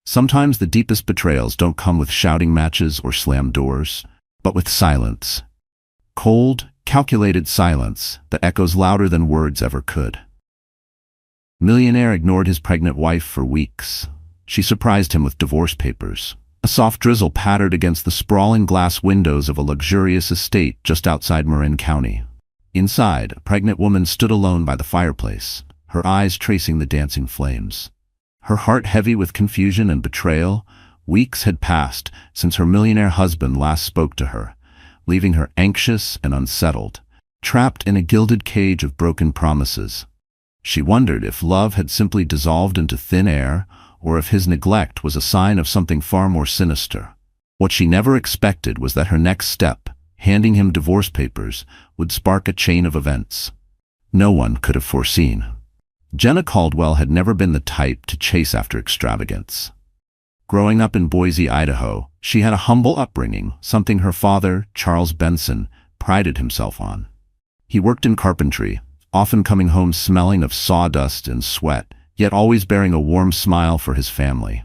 Sometimes the deepest betrayals don't come with shouting matches or slammed doors, but with silence. Cold, calculated silence that echoes louder than words ever could. Millionaire ignored his pregnant wife for weeks. She surprised him with divorce papers. A soft drizzle pattered against the sprawling glass windows of a luxurious estate just outside Marin County. Inside, a pregnant woman stood alone by the fireplace, her eyes tracing the dancing flames. Her heart heavy with confusion and betrayal. Weeks had passed since her millionaire husband last spoke to her, leaving her anxious and unsettled, trapped in a gilded cage of broken promises. She wondered if love had simply dissolved into thin air, or if his neglect was a sign of something far more sinister. What she never expected was that her next step, handing him divorce papers, would spark a chain of events no one could have foreseen. Jenna Caldwell had never been the type to chase after extravagance. Growing up in Boise, Idaho, she had a humble upbringing, something her father, Charles Benson, prided himself on. He worked in carpentry, often coming home smelling of sawdust and sweat, yet always bearing a warm smile for his family.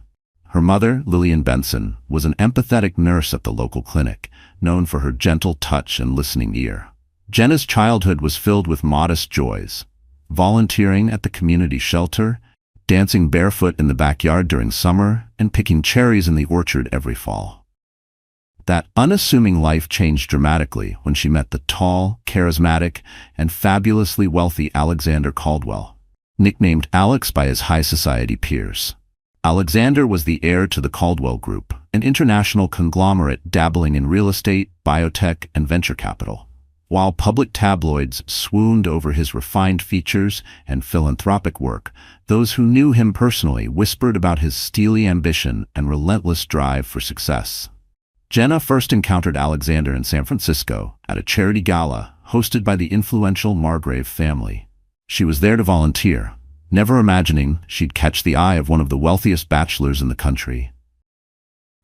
Her mother, Lillian Benson, was an empathetic nurse at the local clinic, known for her gentle touch and listening ear. Jenna's childhood was filled with modest joys: volunteering at the community shelter, dancing barefoot in the backyard during summer, and picking cherries in the orchard every fall. That unassuming life changed dramatically when she met the tall, charismatic, and fabulously wealthy Alexander Caldwell, nicknamed Alex by his high society peers. Alexander was the heir to the Caldwell Group, an international conglomerate dabbling in real estate, biotech, and venture capital. While public tabloids swooned over his refined features and philanthropic work, those who knew him personally whispered about his steely ambition and relentless drive for success. Jenna first encountered Alexander in San Francisco at a charity gala hosted by the influential Margrave family. She was there to volunteer, never imagining she'd catch the eye of one of the wealthiest bachelors in the country.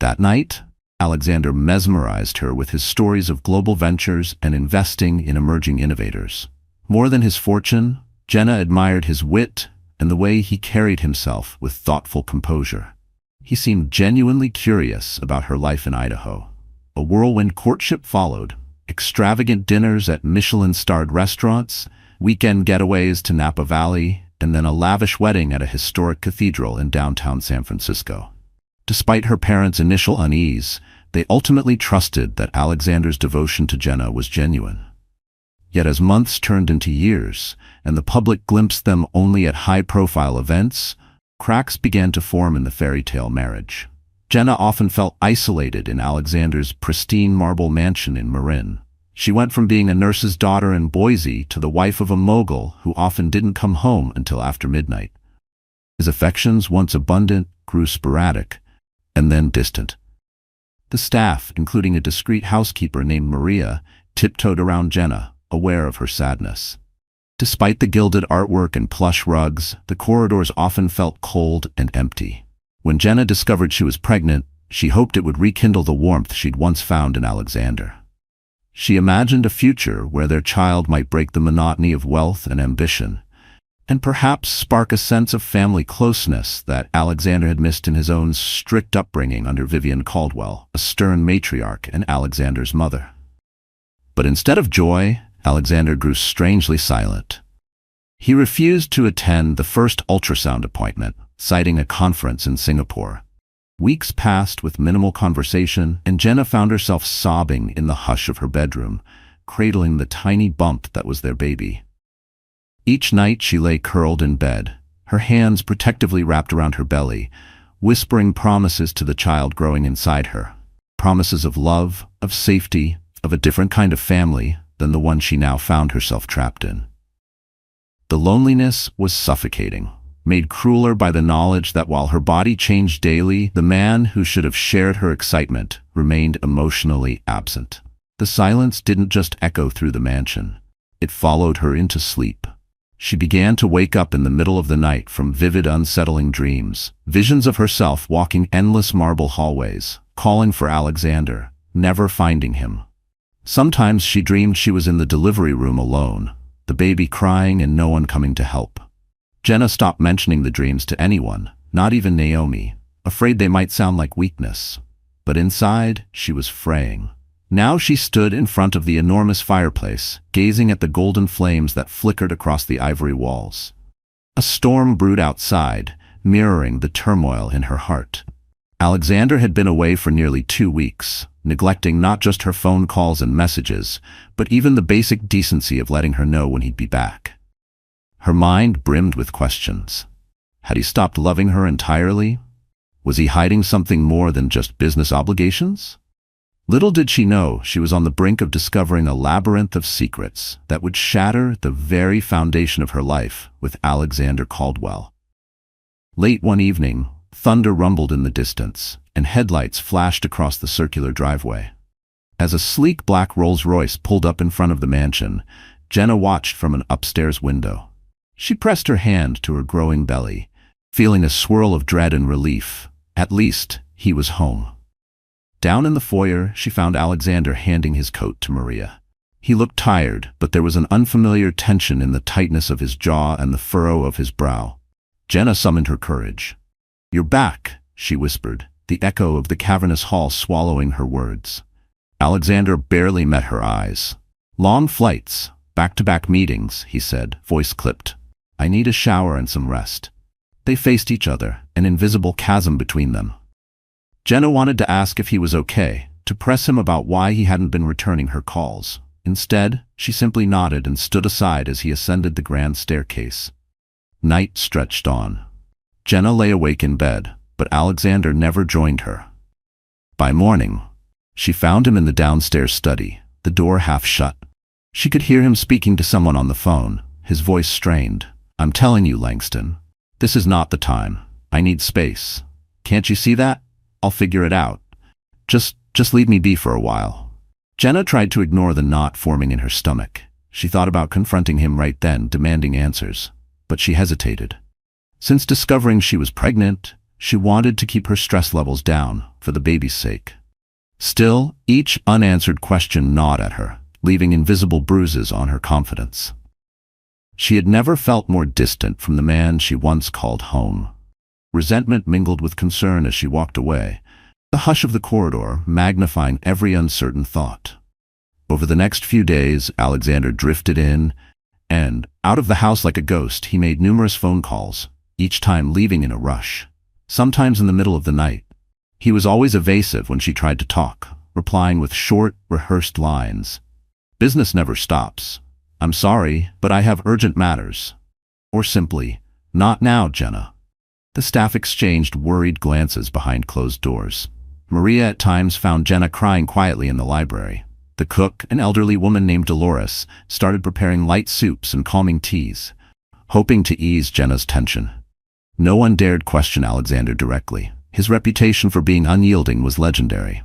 That night, Alexander mesmerized her with his stories of global ventures and investing in emerging innovators. More than his fortune, Jenna admired his wit and the way he carried himself with thoughtful composure. He seemed genuinely curious about her life in Idaho. A whirlwind courtship followed, extravagant dinners at Michelin-starred restaurants, weekend getaways to Napa Valley, and then a lavish wedding at a historic cathedral in downtown San Francisco. Despite her parents' initial unease, they ultimately trusted that Alexander's devotion to Jenna was genuine. Yet as months turned into years, and the public glimpsed them only at high-profile events, cracks began to form in the fairy tale marriage. Jenna often felt isolated in Alexander's pristine marble mansion in Marin. She went from being a nurse's daughter in Boise to the wife of a mogul who often didn't come home until after midnight. His affections, once abundant, grew sporadic, and then distant. The staff, including a discreet housekeeper named Maria, tiptoed around Jenna, aware of her sadness. Despite the gilded artwork and plush rugs, the corridors often felt cold and empty. When Jenna discovered she was pregnant, she hoped it would rekindle the warmth she'd once found in Alexander. She imagined a future where their child might break the monotony of wealth and ambition, and perhaps spark a sense of family closeness that Alexander had missed in his own strict upbringing under Vivian Caldwell, a stern matriarch and Alexander's mother. But instead of joy, Alexander grew strangely silent. He refused to attend the first ultrasound appointment, citing a conference in Singapore. Weeks passed with minimal conversation, and Jenna found herself sobbing in the hush of her bedroom, cradling the tiny bump that was their baby. Each night she lay curled in bed, her hands protectively wrapped around her belly, whispering promises to the child growing inside her. Promises of love, of safety, of a different kind of family than the one she now found herself trapped in. The loneliness was suffocating, made crueler by the knowledge that while her body changed daily, the man who should have shared her excitement remained emotionally absent. The silence didn't just echo through the mansion. It followed her into sleep. She began to wake up in the middle of the night from vivid, unsettling dreams, visions of herself walking endless marble hallways, calling for Alexander, never finding him. Sometimes she dreamed she was in the delivery room alone, the baby crying and no one coming to help. Jenna stopped mentioning the dreams to anyone, not even Naomi, afraid they might sound like weakness. But inside, she was fraying. Now she stood in front of the enormous fireplace, gazing at the golden flames that flickered across the ivory walls. A storm brewed outside, mirroring the turmoil in her heart. Alexander had been away for nearly 2 weeks, neglecting not just her phone calls and messages, but even the basic decency of letting her know when he'd be back. Her mind brimmed with questions. Had he stopped loving her entirely? Was he hiding something more than just business obligations? Little did she know she was on the brink of discovering a labyrinth of secrets that would shatter the very foundation of her life with Alexander Caldwell. Late one evening, thunder rumbled in the distance, and headlights flashed across the circular driveway. As a sleek black Rolls-Royce pulled up in front of the mansion, Jenna watched from an upstairs window. She pressed her hand to her growing belly, feeling a swirl of dread and relief. At least, he was home. Down in the foyer, she found Alexander handing his coat to Maria. He looked tired, but there was an unfamiliar tension in the tightness of his jaw and the furrow of his brow. Jenna summoned her courage. "You're back," she whispered, the echo of the cavernous hall swallowing her words. Alexander barely met her eyes. "Long flights, back-to-back meetings," he said, voice clipped. "I need a shower and some rest." They faced each other, an invisible chasm between them. Jenna wanted to ask if he was okay, to press him about why he hadn't been returning her calls. Instead, she simply nodded and stood aside as he ascended the grand staircase. Night stretched on. Jenna lay awake in bed, but Alexander never joined her. By morning, she found him in the downstairs study, the door half shut. She could hear him speaking to someone on the phone, his voice strained. "I'm telling you, Langston, this is not the time. I need space. Can't you see that? I'll figure it out. Just leave me be for a while." Jenna tried to ignore the knot forming in her stomach. She thought about confronting him right then, demanding answers. But she hesitated. Since discovering she was pregnant, she wanted to keep her stress levels down, for the baby's sake. Still, each unanswered question gnawed at her, leaving invisible bruises on her confidence. She had never felt more distant from the man she once called home. Resentment mingled with concern as she walked away, the hush of the corridor magnifying every uncertain thought. Over the next few days, Alexander drifted in and out of the house like a ghost. He made numerous phone calls, each time leaving in a rush, sometimes in the middle of the night. He was always evasive when she tried to talk, replying with short, rehearsed lines. "Business never stops. I'm sorry, but I have urgent matters." Or simply, "Not now, Jenna." The staff exchanged worried glances behind closed doors. Maria at times found Jenna crying quietly in the library. The cook, an elderly woman named Dolores, started preparing light soups and calming teas, hoping to ease Jenna's tension. No one dared question Alexander directly. His reputation for being unyielding was legendary.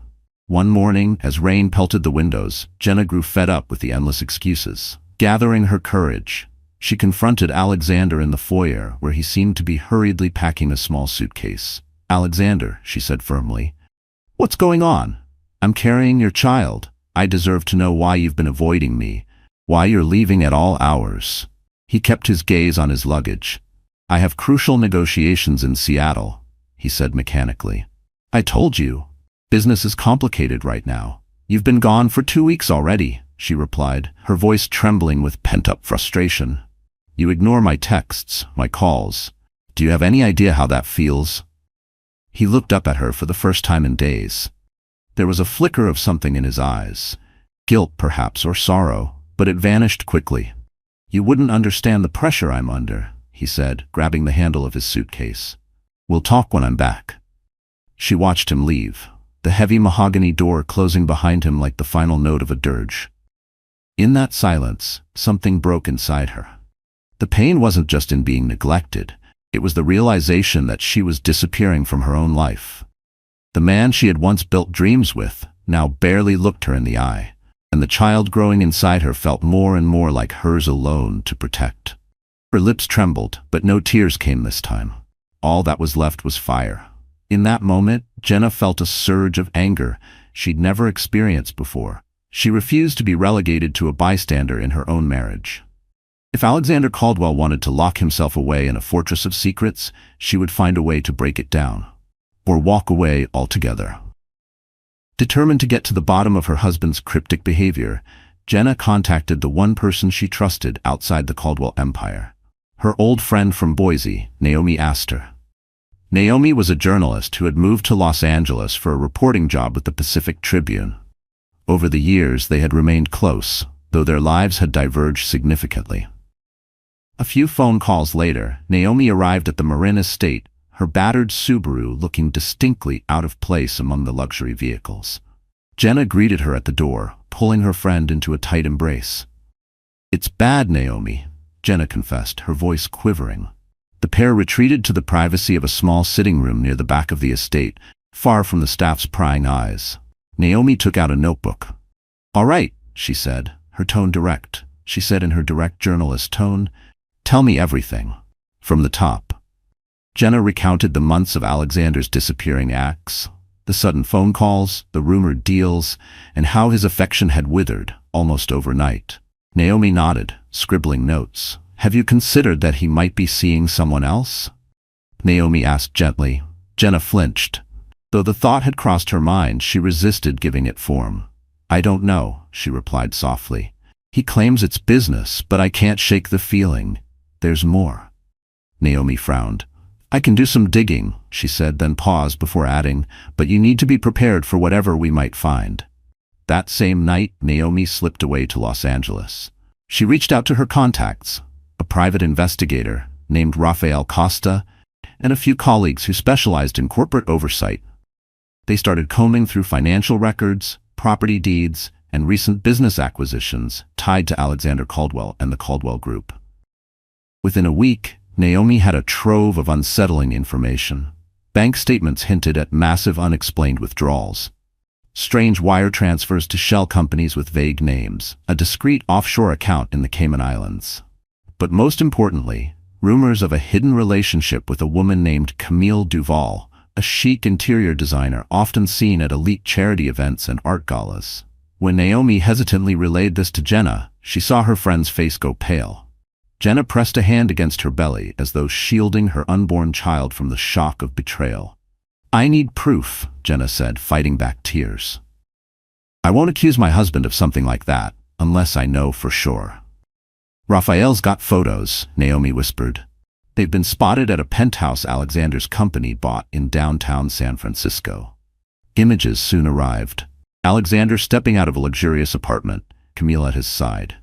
One morning, as rain pelted the windows, Jenna grew fed up with the endless excuses. Gathering her courage, she confronted Alexander in the foyer, where he seemed to be hurriedly packing a small suitcase. "Alexander," she said firmly, "what's going on? I'm carrying your child. I deserve to know why you've been avoiding me, why you're leaving at all hours." He kept his gaze on his luggage. "I have crucial negotiations in Seattle," he said mechanically. "I told you. Business is complicated right now. You've been gone for 2 weeks already," she replied, her voice trembling with pent-up frustration. "You ignore my texts, my calls. Do you have any idea how that feels?" He looked up at her for the first time in days. There was a flicker of something in his eyes. Guilt, perhaps, or sorrow, but it vanished quickly. "You wouldn't understand the pressure I'm under," he said, grabbing the handle of his suitcase. "We'll talk when I'm back." She watched him leave, the heavy mahogany door closing behind him like the final note of a dirge. In that silence, something broke inside her. The pain wasn't just in being neglected. It was the realization that she was disappearing from her own life. The man she had once built dreams with now barely looked her in the eye, and the child growing inside her felt more and more like hers alone to protect. Her lips trembled, but no tears came this time. All that was left was fire. In that moment, Jenna felt a surge of anger she'd never experienced before. She refused to be relegated to a bystander in her own marriage. If Alexander Caldwell wanted to lock himself away in a fortress of secrets, she would find a way to break it down. or walk away altogether. Determined to get to the bottom of her husband's cryptic behavior, Jenna contacted the one person she trusted outside the Caldwell empire. Her old friend from Boise, Naomi Astor. Naomi was a journalist who had moved to Los Angeles for a reporting job with the Pacific Tribune. Over the years, they had remained close, though their lives had diverged significantly. A few phone calls later, Naomi arrived at the Marin estate, her battered Subaru looking distinctly out of place among the luxury vehicles. Jenna greeted her at the door, pulling her friend into a tight embrace. "It's bad, Naomi," Jenna confessed, her voice quivering. The pair retreated to the privacy of a small sitting room near the back of the estate, far from the staff's prying eyes. Naomi took out a notebook. "All right," she said, her tone direct. She said in her direct journalist tone, "Tell me everything. From the top." Jenna recounted the months of Alexander's disappearing acts, the sudden phone calls, the rumored deals, and how his affection had withered, almost overnight. Naomi nodded, scribbling notes. "Have you considered that he might be seeing someone else?" Naomi asked gently. Jenna flinched. Though the thought had crossed her mind, she resisted giving it form. "I don't know," she replied softly. "He claims it's business, but I can't shake the feeling. There's more." Naomi frowned. "I can do some digging," she said, then paused before adding, "but you need to be prepared for whatever we might find." That same night, Naomi slipped away to Los Angeles. She reached out to her contacts, a private investigator named Rafael Costa, and a few colleagues who specialized in corporate oversight. They started combing through financial records, property deeds, and recent business acquisitions tied to Alexander Caldwell and the Caldwell Group. Within a week, Naomi had a trove of unsettling information. Bank statements hinted at massive unexplained withdrawals, strange wire transfers to shell companies with vague names, a discreet offshore account in the Cayman Islands. But most importantly, rumors of a hidden relationship with a woman named Camille Duval, a chic interior designer often seen at elite charity events and art galas. When Naomi hesitantly relayed this to Jenna, she saw her friend's face go pale. Jenna pressed a hand against her belly as though shielding her unborn child from the shock of betrayal. "I need proof," Jenna said, fighting back tears. "I won't accuse my husband of something like that, unless I know for sure." "Raphael's got photos," Naomi whispered. "They've been spotted at a penthouse Alexander's company bought in downtown San Francisco." Images soon arrived. Alexander stepping out of a luxurious apartment, Camille at his side.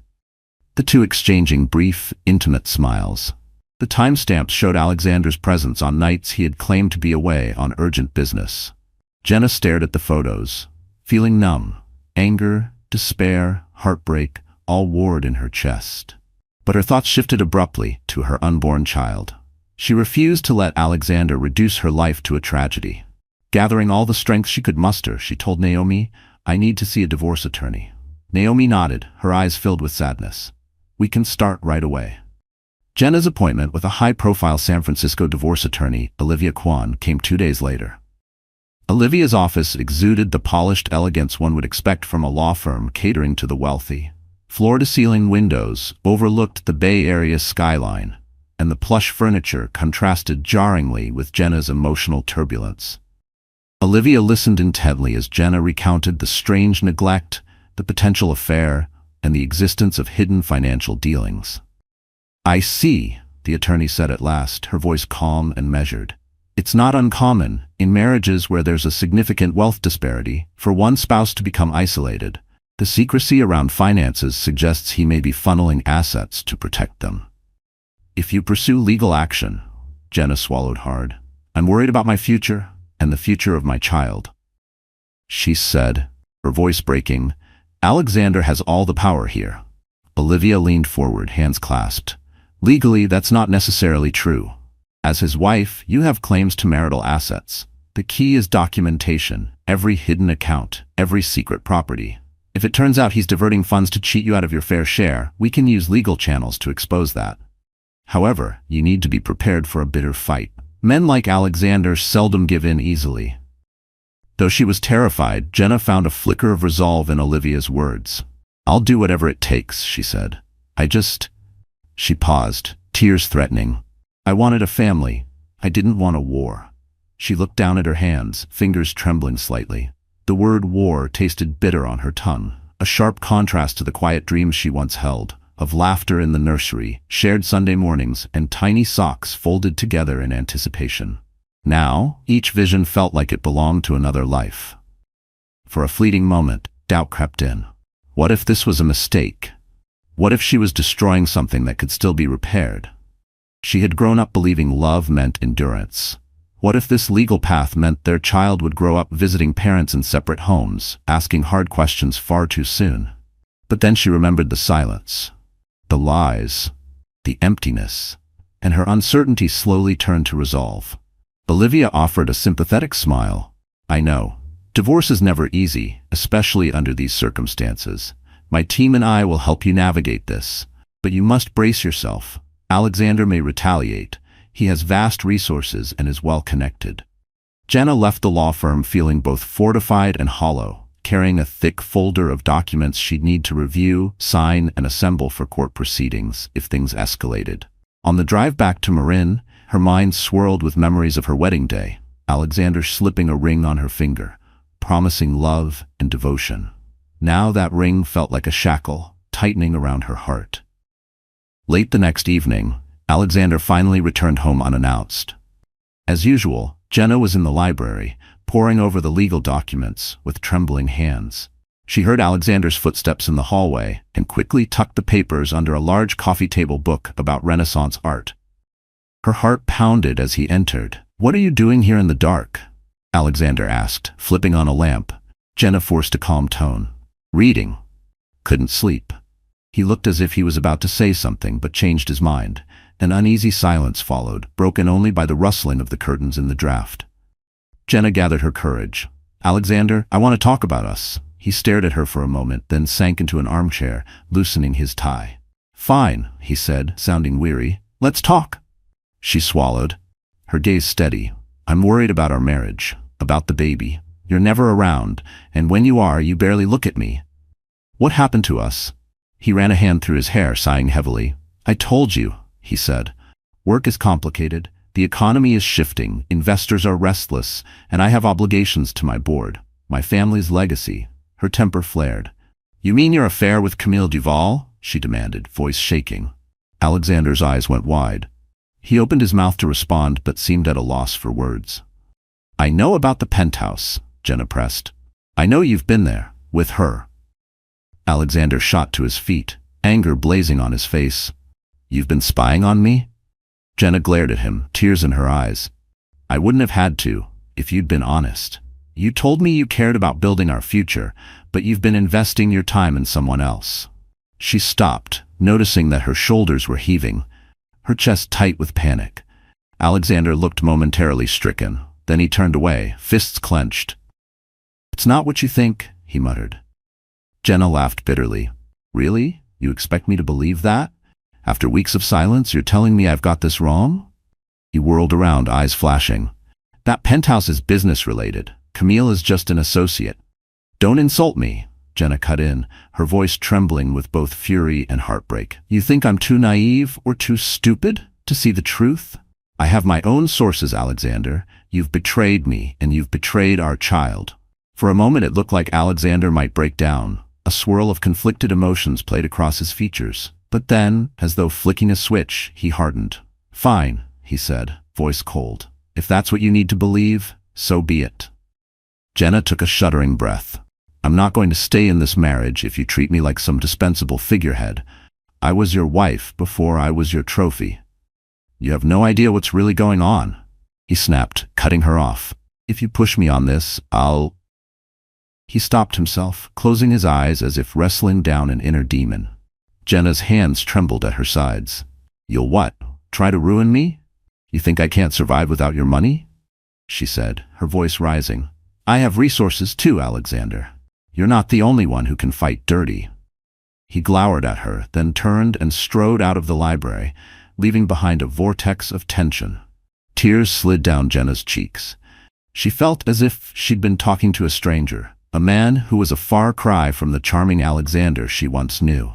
The two exchanging brief, intimate smiles. The timestamps showed Alexander's presence on nights he had claimed to be away on urgent business. Jenna stared at the photos, feeling numb. Anger, despair, heartbreak, all warred in her chest. But her thoughts shifted abruptly to her unborn child. She refused to let Alexander reduce her life to a tragedy. Gathering all the strength she could muster, she told Naomi, "I need to see a divorce attorney." Naomi nodded, her eyes filled with sadness. "We can start right away." Jenna's appointment with a high-profile San Francisco divorce attorney, Olivia Kwan, came 2 days later. Olivia's office exuded the polished elegance one would expect from a law firm catering to the wealthy. Floor-to-ceiling windows overlooked the Bay Area skyline, and the plush furniture contrasted jarringly with Jenna's emotional turbulence. Olivia listened intently as Jenna recounted the strange neglect, the potential affair, and the existence of hidden financial dealings. "I see," the attorney said at last, her voice calm and measured. "It's not uncommon, in marriages where there's a significant wealth disparity, for one spouse to become isolated. The secrecy around finances suggests he may be funneling assets to protect them. If you pursue legal action," Jenna swallowed hard, "I'm worried about my future and the future of my child." She said, her voice breaking, "Alexander has all the power here." Olivia leaned forward, hands clasped. "Legally, that's not necessarily true. As his wife, you have claims to marital assets. The key is documentation, every hidden account, every secret property. If it turns out he's diverting funds to cheat you out of your fair share, we can use legal channels to expose that. However, you need to be prepared for a bitter fight. Men like Alexander seldom give in easily." Though she was terrified, Jenna found a flicker of resolve in Olivia's words. "I'll do whatever it takes," she said. She paused, tears threatening. "I wanted a family. I didn't want a war." She looked down at her hands, fingers trembling slightly. The word war tasted bitter on her tongue, a sharp contrast to the quiet dreams she once held, of laughter in the nursery, shared Sunday mornings, and tiny socks folded together in anticipation. Now, each vision felt like it belonged to another life. For a fleeting moment, doubt crept in. What if this was a mistake? What if she was destroying something that could still be repaired? She had grown up believing love meant endurance. What if this legal path meant their child would grow up visiting parents in separate homes, asking hard questions far too soon? But then she remembered the silence, the lies, the emptiness, and her uncertainty slowly turned to resolve. Bolivia offered a sympathetic smile. I know. Divorce is never easy, especially under these circumstances. My team and I will help you navigate this. But you must brace yourself. Alexander may retaliate. He has vast resources and is well connected. Jenna left the law firm feeling both fortified and hollow, carrying a thick folder of documents she'd need to review, sign, and assemble for court proceedings if things escalated. On the drive back to Marin, her mind swirled with memories of her wedding day, Alexander slipping a ring on her finger, promising love and devotion. Now that ring felt like a shackle, tightening around her heart. Late the next evening, Alexander finally returned home unannounced. As usual, Jenna was in the library, poring over the legal documents with trembling hands. She heard Alexander's footsteps in the hallway and quickly tucked the papers under a large coffee table book about Renaissance art. Her heart pounded as he entered. "What are you doing here in the dark?" Alexander asked, flipping on a lamp. Jenna forced a calm tone. "Reading. Couldn't sleep." He looked as if he was about to say something, but changed his mind. An uneasy silence followed, broken only by the rustling of the curtains in the draft. Jenna gathered her courage. "Alexander, I want to talk about us." He stared at her for a moment, then sank into an armchair, loosening his tie. "Fine," he said, sounding weary. "Let's talk." She swallowed, her gaze steady. "I'm worried about our marriage, about the baby. You're never around, and when you are, you barely look at me. What happened to us?" He ran a hand through his hair, sighing heavily. "I told you," he said. "Work is complicated. The economy is shifting. Investors are restless, and I have obligations to my board, my family's legacy." Her temper flared. "You mean your affair with Camille Duval?" she demanded, voice shaking. Alexander's eyes went wide. He opened his mouth to respond, but seemed at a loss for words. "I know about the penthouse," Jenna pressed. "I know you've been there, with her." Alexander shot to his feet, anger blazing on his face. "You've been spying on me?" Jenna glared at him, tears in her eyes. "I wouldn't have had to, if you'd been honest. You told me you cared about building our future, but you've been investing your time in someone else." She stopped, noticing that her shoulders were heaving, her chest tight with panic. Alexander looked momentarily stricken. Then he turned away, fists clenched. "It's not what you think," he muttered. Jenna laughed bitterly. "Really? You expect me to believe that? After weeks of silence, you're telling me I've got this wrong?" He whirled around, eyes flashing. "That penthouse is business-related. Camille is just an associate." "Don't insult me," Jenna cut in, her voice trembling with both fury and heartbreak. "You think I'm too naive or too stupid to see the truth? I have my own sources, Alexander. You've betrayed me, and you've betrayed our child." For a moment it looked like Alexander might break down. A swirl of conflicted emotions played across his features. But then, as though flicking a switch, he hardened. "Fine," he said, voice cold. "If that's what you need to believe, so be it." Jenna took a shuddering breath. "I'm not going to stay in this marriage if you treat me like some dispensable figurehead. I was your wife before I was your trophy. You have no idea what's really going on," he snapped, cutting her off. "If you push me on this, I'll—" He stopped himself, closing his eyes as if wrestling down an inner demon. Jenna's hands trembled at her sides. "You'll what? Try to ruin me? You think I can't survive without your money?" she said, her voice rising. "I have resources too, Alexander. You're not the only one who can fight dirty." He glowered at her, then turned and strode out of the library, leaving behind a vortex of tension. Tears slid down Jenna's cheeks. She felt as if she'd been talking to a stranger, a man who was a far cry from the charming Alexander she once knew.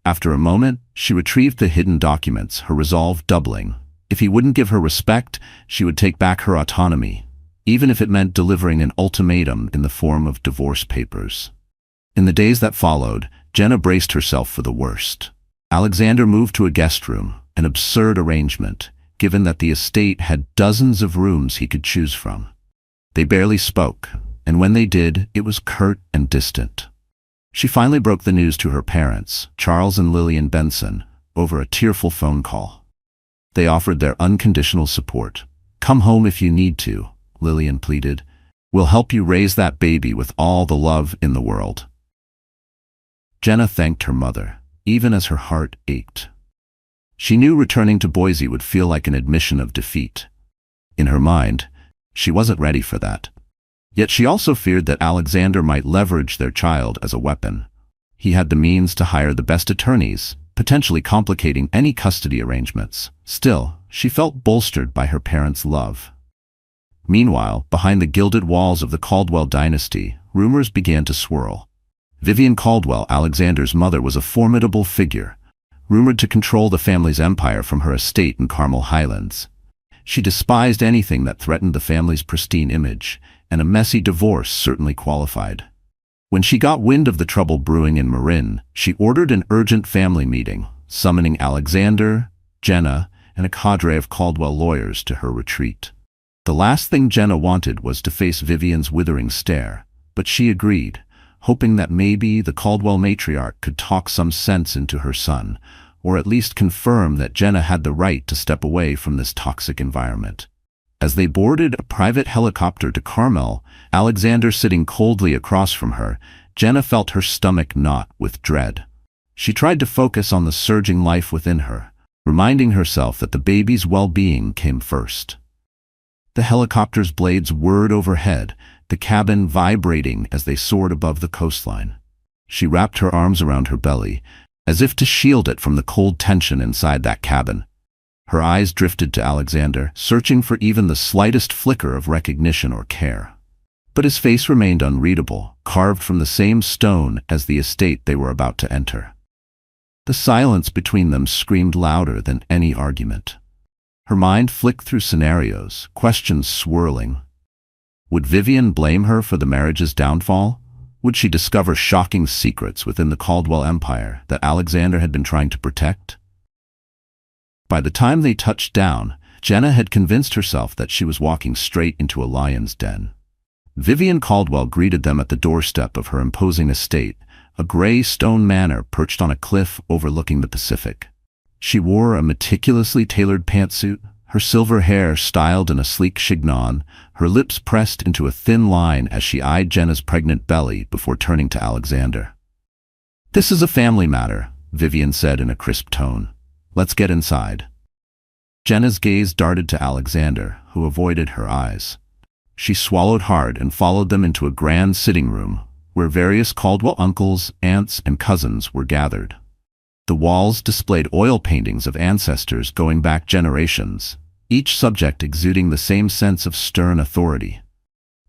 After a moment, she retrieved the hidden documents, her resolve doubling. If he wouldn't give her respect, she would take back her autonomy. even if it meant delivering an ultimatum in the form of divorce papers. In the days that followed, Jenna braced herself for the worst. Alexander moved to a guest room, an absurd arrangement, given that the estate had dozens of rooms he could choose from. They barely spoke, and when they did, it was curt and distant. She finally broke the news to her parents, Charles and Lillian Benson, over a tearful phone call. They offered their unconditional support. "Come home if you need to," Lillian pleaded. "We'll help you raise that baby with all the love in the world." Jenna thanked her mother, even as her heart ached. She knew returning to Boise would feel like an admission of defeat. In her mind, she wasn't ready for that. Yet she also feared that Alexander might leverage their child as a weapon. He had the means to hire the best attorneys, potentially complicating any custody arrangements. Still, she felt bolstered by her parents' love. Meanwhile, behind the gilded walls of the Caldwell dynasty, rumors began to swirl. Vivian Caldwell, Alexander's mother, was a formidable figure, rumored to control the family's empire from her estate in Carmel Highlands. She despised anything that threatened the family's pristine image, and a messy divorce certainly qualified. When she got wind of the trouble brewing in Marin, she ordered an urgent family meeting, summoning Alexander, Jenna, and a cadre of Caldwell lawyers to her retreat. The last thing Jenna wanted was to face Vivian's withering stare, but she agreed, hoping that maybe the Caldwell matriarch could talk some sense into her son, or at least confirm that Jenna had the right to step away from this toxic environment. As they boarded a private helicopter to Carmel, Alexander sitting coldly across from her, Jenna felt her stomach knot with dread. She tried to focus on the surging life within her, reminding herself that the baby's well-being came first. The helicopter's blades whirred overhead, the cabin vibrating as they soared above the coastline. She wrapped her arms around her belly, as if to shield it from the cold tension inside that cabin. Her eyes drifted to Alexander, searching for even the slightest flicker of recognition or care. But his face remained unreadable, carved from the same stone as the estate they were about to enter. The silence between them screamed louder than any argument. Her mind flicked through scenarios, questions swirling. Would Vivian blame her for the marriage's downfall? Would she discover shocking secrets within the Caldwell empire that Alexander had been trying to protect? By the time they touched down, Jenna had convinced herself that she was walking straight into a lion's den. Vivian Caldwell greeted them at the doorstep of her imposing estate, a gray stone manor perched on a cliff overlooking the Pacific. She wore a meticulously tailored pantsuit, her silver hair styled in a sleek chignon, her lips pressed into a thin line as she eyed Jenna's pregnant belly before turning to Alexander. "This is a family matter," Vivian said in a crisp tone. "Let's get inside." Jenna's gaze darted to Alexander, who avoided her eyes. She swallowed hard and followed them into a grand sitting room, where various Caldwell uncles, aunts, and cousins were gathered. The walls displayed oil paintings of ancestors going back generations, each subject exuding the same sense of stern authority.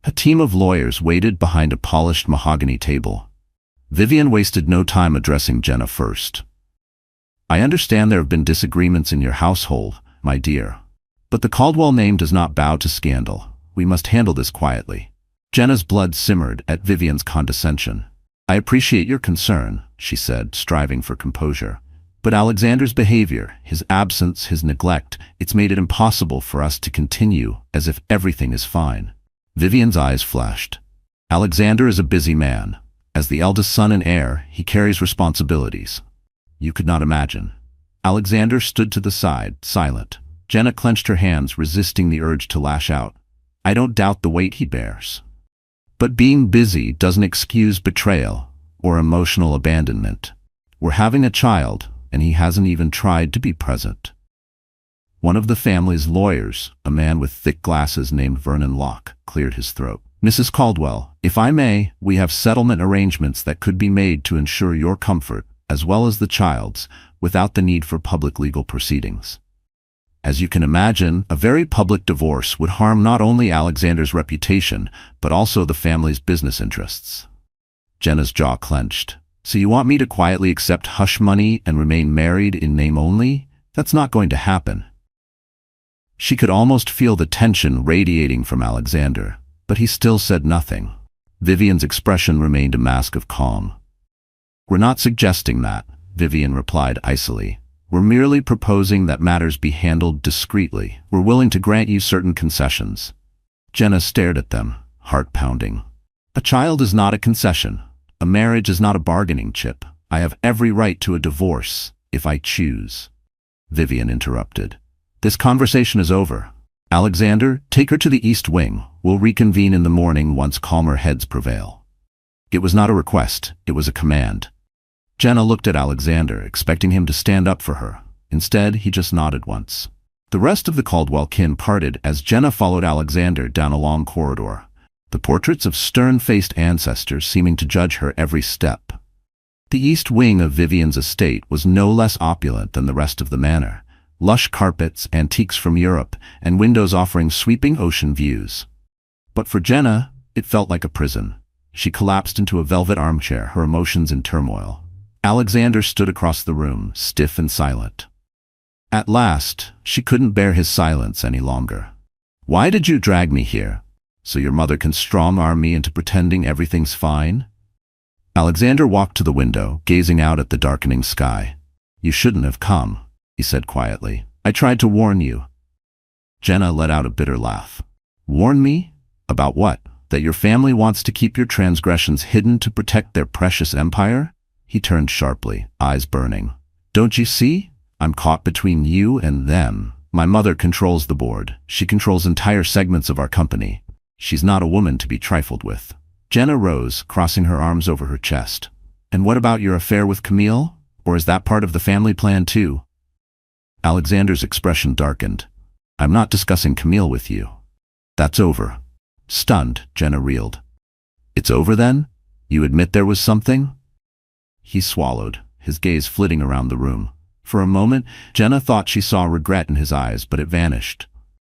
A team of lawyers waited behind a polished mahogany table. Vivian wasted no time addressing Jenna first. "I understand there have been disagreements in your household, my dear. But the Caldwell name does not bow to scandal. We must handle this quietly." Jenna's blood simmered at Vivian's condescension. "I appreciate your concern," she said, striving for composure. "But Alexander's behavior, his absence, his neglect, it's made it impossible for us to continue as if everything is fine." Vivian's eyes flashed. "Alexander is a busy man. As the eldest son and heir, he carries responsibilities. You could not imagine." Alexander stood to the side, silent. Jenna clenched her hands, resisting the urge to lash out. "I don't doubt the weight he bears. But being busy doesn't excuse betrayal or emotional abandonment. We're having a child, and he hasn't even tried to be present." One of the family's lawyers, a man with thick glasses named Vernon Locke, cleared his throat. "Mrs. Caldwell, if I may, we have settlement arrangements that could be made to ensure your comfort, as well as the child's, without the need for public legal proceedings. As you can imagine, a very public divorce would harm not only Alexander's reputation, but also the family's business interests." Jenna's jaw clenched. "So you want me to quietly accept hush money and remain married in name only? That's not going to happen." She could almost feel the tension radiating from Alexander, but he still said nothing. Vivian's expression remained a mask of calm. "We're not suggesting that," Vivian replied icily. "We're merely proposing that matters be handled discreetly. We're willing to grant you certain concessions." Jenna stared at them, heart pounding. "A child is not a concession. A marriage is not a bargaining chip. I have every right to a divorce, if I choose." Vivian interrupted. "This conversation is over. Alexander, take her to the East Wing. We'll reconvene in the morning once calmer heads prevail." It was not a request, it was a command. Jenna looked at Alexander, expecting him to stand up for her. Instead, he just nodded once. The rest of the Caldwell kin parted as Jenna followed Alexander down a long corridor, the portraits of stern-faced ancestors seeming to judge her every step. The East Wing of Vivian's estate was no less opulent than the rest of the manor. Lush carpets, antiques from Europe, and windows offering sweeping ocean views. But for Jenna, it felt like a prison. She collapsed into a velvet armchair, her emotions in turmoil. Alexander stood across the room, stiff and silent. At last, she couldn't bear his silence any longer. "Why did you drag me here? So your mother can strong-arm me into pretending everything's fine?" Alexander walked to the window, gazing out at the darkening sky. "You shouldn't have come," he said quietly. "I tried to warn you." Jenna let out a bitter laugh. "Warn me? About what? That your family wants to keep your transgressions hidden to protect their precious empire?" He turned sharply, eyes burning. "Don't you see? I'm caught between you and them. My mother controls the board. She controls entire segments of our company. She's not a woman to be trifled with." Jenna rose, crossing her arms over her chest. "And what about your affair with Camille? Or is that part of the family plan too?" Alexander's expression darkened. "I'm not discussing Camille with you. That's over." Stunned, Jenna reeled. "It's over then? You admit there was something?" He swallowed, his gaze flitting around the room. For a moment, Jenna thought she saw regret in his eyes, but it vanished.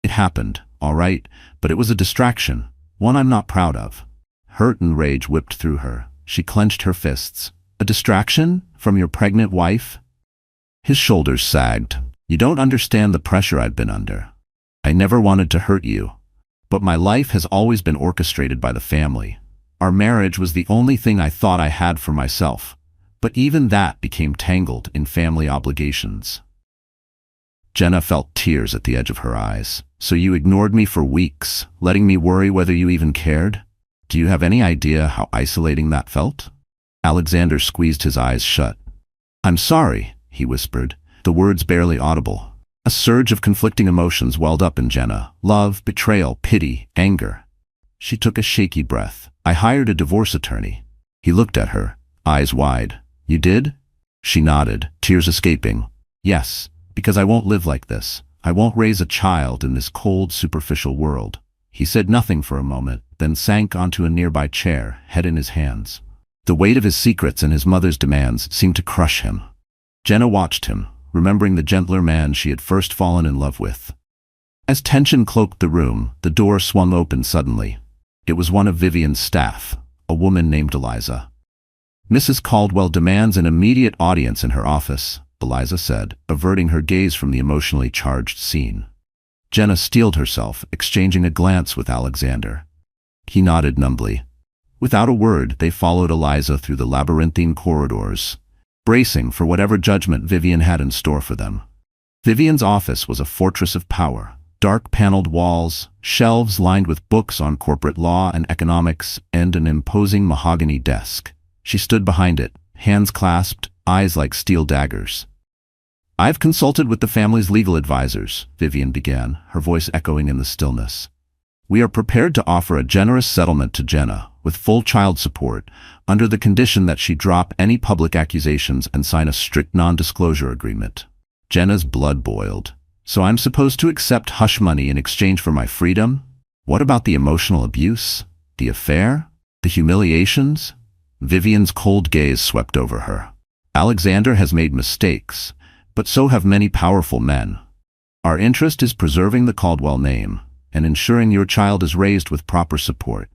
"It happened, all right, but it was a distraction, one I'm not proud of." Hurt and rage whipped through her. She clenched her fists. "A distraction? From your pregnant wife?" His shoulders sagged. "You don't understand the pressure I've been under. I never wanted to hurt you. But my life has always been orchestrated by the family. Our marriage was the only thing I thought I had for myself. But even that became tangled in family obligations." Jenna felt tears at the edge of her eyes. "So you ignored me for weeks, letting me worry whether you even cared? Do you have any idea how isolating that felt?" Alexander squeezed his eyes shut. "I'm sorry," he whispered, the words barely audible. A surge of conflicting emotions welled up in Jenna: love, betrayal, pity, anger. She took a shaky breath. "I hired a divorce attorney." He looked at her, eyes wide. "You did?" She nodded, tears escaping. "Yes, because I won't live like this. I won't raise a child in this cold, superficial world." He said nothing for a moment, then sank onto a nearby chair, head in his hands. The weight of his secrets and his mother's demands seemed to crush him. Jenna watched him, remembering the gentler man she had first fallen in love with. As tension cloaked the room, the door swung open suddenly. It was one of Vivian's staff, a woman named Eliza. "Mrs. Caldwell demands an immediate audience in her office," Eliza said, averting her gaze from the emotionally charged scene. Jenna steeled herself, exchanging a glance with Alexander. He nodded numbly. Without a word, they followed Eliza through the labyrinthine corridors, bracing for whatever judgment Vivian had in store for them. Vivian's office was a fortress of power. Dark paneled walls, shelves lined with books on corporate law and economics, and an imposing mahogany desk. She stood behind it, hands clasped, eyes like steel daggers. "I've consulted with the family's legal advisors," Vivian began, her voice echoing in the stillness. "We are prepared to offer a generous settlement to Jenna, with full child support, under the condition that she drop any public accusations and sign a strict non-disclosure agreement." Jenna's blood boiled. "So I'm supposed to accept hush money in exchange for my freedom? What about the emotional abuse? The affair? The humiliations?" Vivian's cold gaze swept over her. "Alexander has made mistakes, but so have many powerful men. Our interest is preserving the Caldwell name and ensuring your child is raised with proper support."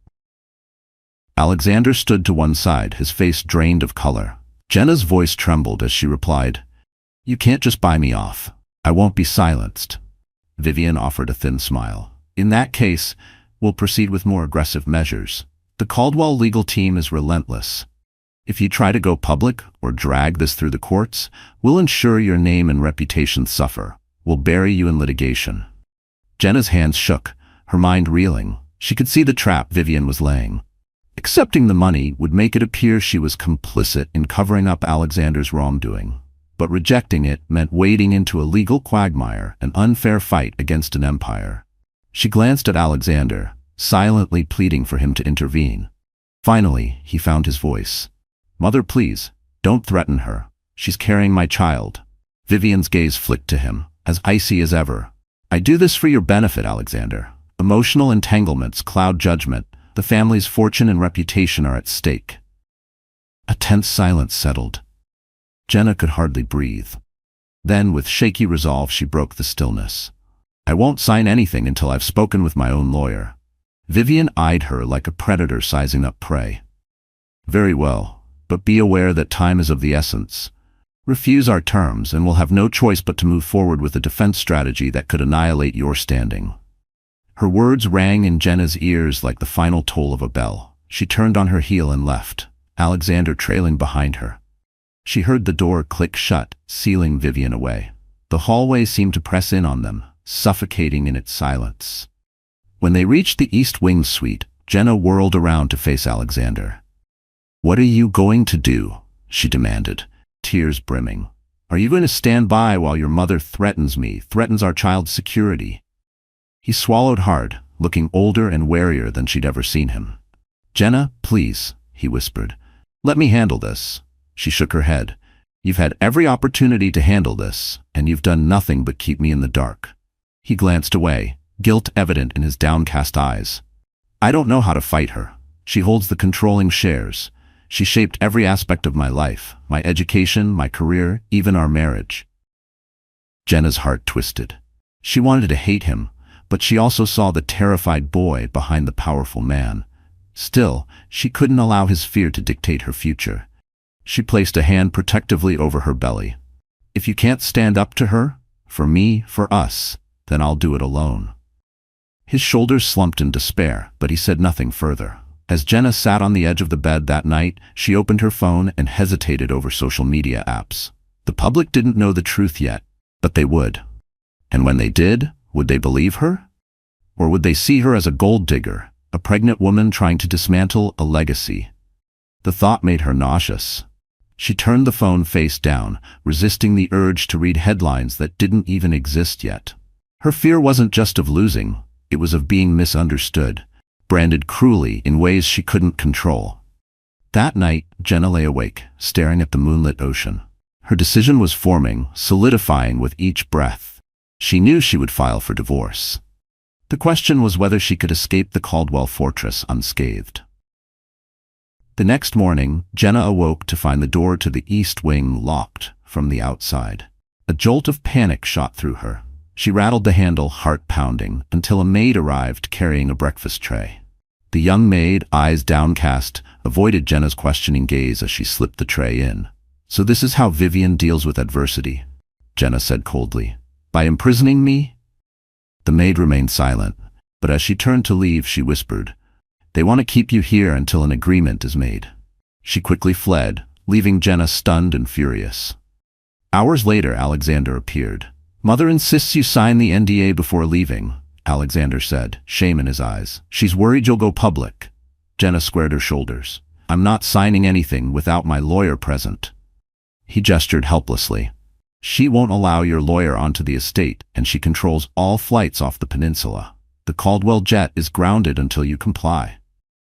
Alexander stood to one side, his face drained of color. Jenna's voice trembled as she replied, "You can't just buy me off. I won't be silenced." Vivian offered a thin smile. In that case, we'll proceed with more aggressive measures. The Caldwell legal team is relentless. If you try to go public or drag this through the courts, we'll ensure your name and reputation suffer. We'll bury you in litigation. Jenna's hands shook, her mind reeling. She could see the trap Vivian was laying. Accepting the money would make it appear she was complicit in covering up Alexander's wrongdoing. But rejecting it meant wading into a legal quagmire, an unfair fight against an empire. She glanced at Alexander, silently pleading for him to intervene. Finally, he found his voice. "Mother, please, don't threaten her. She's carrying my child." Vivian's gaze flicked to him, as icy as ever. "I do this for your benefit, Alexander. Emotional entanglements cloud judgment. The family's fortune and reputation are at stake." A tense silence settled. Jenna could hardly breathe. Then, with shaky resolve, she broke the stillness. "I won't sign anything until I've spoken with my own lawyer." Vivian eyed her like a predator sizing up prey. "Very well, but be aware that time is of the essence. Refuse our terms and we'll have no choice but to move forward with a defense strategy that could annihilate your standing." Her words rang in Jenna's ears like the final toll of a bell. She turned on her heel and left, Alexander trailing behind her. She heard the door click shut, sealing Vivian away. The hallway seemed to press in on them, suffocating in its silence. When they reached the East Wing suite, Jenna whirled around to face Alexander. "What are you going to do?" she demanded, tears brimming. "Are you going to stand by while your mother threatens our child's security?" He swallowed hard, looking older and warier than she'd ever seen him. "Jenna, please," he whispered. "Let me handle this." She shook her head. "You've had every opportunity to handle this, and you've done nothing but keep me in the dark." He glanced away, guilt evident in his downcast eyes. "I don't know how to fight her. She holds the controlling shares. She shaped every aspect of my life, my education, my career, even our marriage." Jenna's heart twisted. She wanted to hate him, but she also saw the terrified boy behind the powerful man. Still, she couldn't allow his fear to dictate her future. She placed a hand protectively over her belly. "If you can't stand up to her, for me, for us, then I'll do it alone." His shoulders slumped in despair, but he said nothing further. As Jenna sat on the edge of the bed that night, she opened her phone and hesitated over social media apps. The public didn't know the truth yet, but they would. And when they did, would they believe her? Or would they see her as a gold digger, a pregnant woman trying to dismantle a legacy? The thought made her nauseous. She turned the phone face down, resisting the urge to read headlines that didn't even exist yet. Her fear wasn't just of losing, it was of being misunderstood, branded cruelly in ways she couldn't control. That night, Jenna lay awake, staring at the moonlit ocean. Her decision was forming, solidifying with each breath. She knew she would file for divorce. The question was whether she could escape the Caldwell fortress unscathed. The next morning, Jenna awoke to find the door to the East Wing locked from the outside. A jolt of panic shot through her. She rattled the handle, heart pounding, until a maid arrived carrying a breakfast tray. The young maid, eyes downcast, avoided Jenna's questioning gaze as she slipped the tray in. "So this is how Vivian deals with adversity," Jenna said coldly. "By imprisoning me?" The maid remained silent, but as she turned to leave, she whispered, "They want to keep you here until an agreement is made." She quickly fled, leaving Jenna stunned and furious. Hours later, Alexander appeared. "Mother insists you sign the NDA before leaving," Alexander said, shame in his eyes. "She's worried you'll go public." Jenna squared her shoulders. "I'm not signing anything without my lawyer present." He gestured helplessly. "She won't allow your lawyer onto the estate, and she controls all flights off the peninsula. The Caldwell jet is grounded until you comply."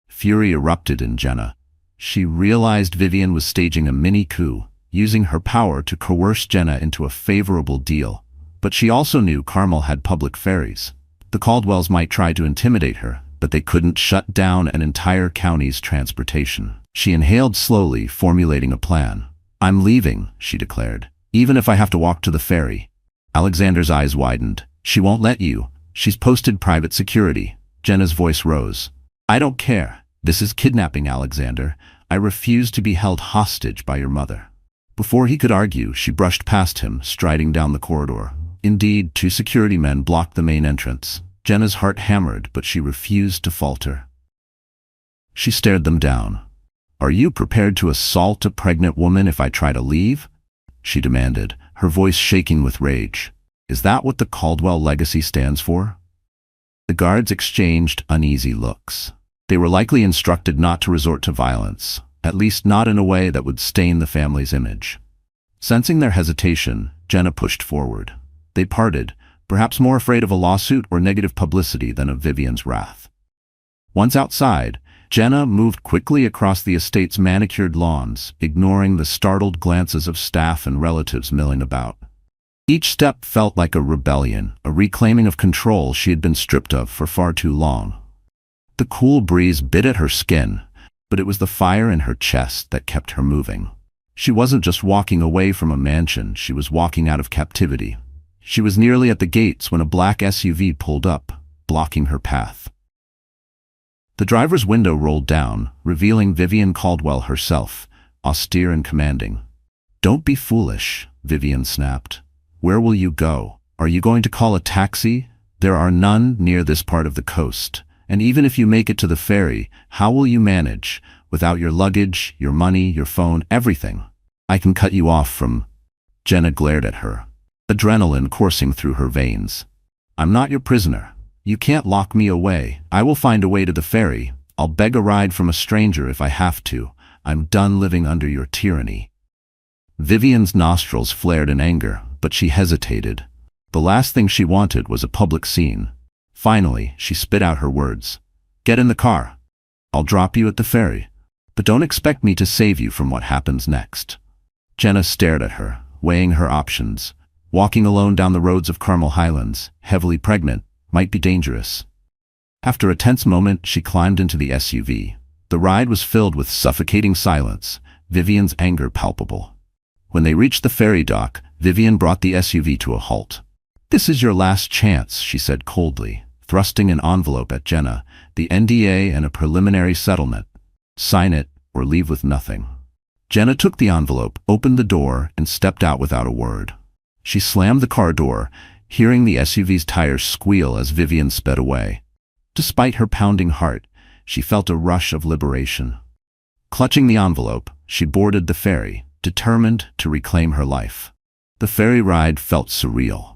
Fury erupted in Jenna. She realized Vivian was staging a mini coup, using her power to coerce Jenna into a favorable deal. But she also knew Carmel had public ferries. The Caldwells might try to intimidate her, but they couldn't shut down an entire county's transportation. She inhaled slowly, formulating a plan. "I'm leaving," she declared, "even if I have to walk to the ferry." Alexander's eyes widened. "She won't let you. She's posted private security." Jenna's voice rose. "I don't care. This is kidnapping, Alexander. I refuse to be held hostage by your mother." Before he could argue, she brushed past him, striding down the corridor. Indeed, two security men blocked the main entrance. Jenna's heart hammered, but she refused to falter. She stared them down. "Are you prepared to assault a pregnant woman if I try to leave?" she demanded, her voice shaking with rage. "Is that what the Caldwell legacy stands for?" The guards exchanged uneasy looks. They were likely instructed not to resort to violence, at least not in a way that would stain the family's image. Sensing their hesitation, Jenna pushed forward. They parted, perhaps more afraid of a lawsuit or negative publicity than of Vivian's wrath. Once outside, Jenna moved quickly across the estate's manicured lawns, ignoring the startled glances of staff and relatives milling about. Each step felt like a rebellion, a reclaiming of control she had been stripped of for far too long. The cool breeze bit at her skin, but it was the fire in her chest that kept her moving. She wasn't just walking away from a mansion, she was walking out of captivity. She was nearly at the gates when a black SUV pulled up, blocking her path. The driver's window rolled down, revealing Vivian Caldwell herself, austere and commanding. "Don't be foolish," Vivian snapped. "Where will you go? Are you going to call a taxi? There are none near this part of the coast. And even if you make it to the ferry, how will you manage? Without your luggage, your money, your phone, everything. I can cut you off from—" Jenna glared at her, adrenaline coursing through her veins. "I'm not your prisoner. You can't lock me away. I will find a way to the ferry. I'll beg a ride from a stranger if I have to. I'm done living under your tyranny." Vivian's nostrils flared in anger, but she hesitated. The last thing she wanted was a public scene. Finally, she spit out her words. "Get in the car. I'll drop you at the ferry. But don't expect me to save you from what happens next." Jenna stared at her, weighing her options. Walking alone down the roads of Carmel Highlands, heavily pregnant, might be dangerous. After a tense moment, she climbed into the SUV. The ride was filled with suffocating silence, Vivian's anger palpable. When they reached the ferry dock, Vivian brought the SUV to a halt. "This is your last chance," she said coldly, thrusting an envelope at Jenna, "the NDA and a preliminary settlement. Sign it or leave with nothing." Jenna took the envelope, opened the door, and stepped out without a word. She slammed the car door, hearing the SUV's tires squeal as Vivian sped away. Despite her pounding heart, she felt a rush of liberation. Clutching the envelope, she boarded the ferry, determined to reclaim her life. The ferry ride felt surreal.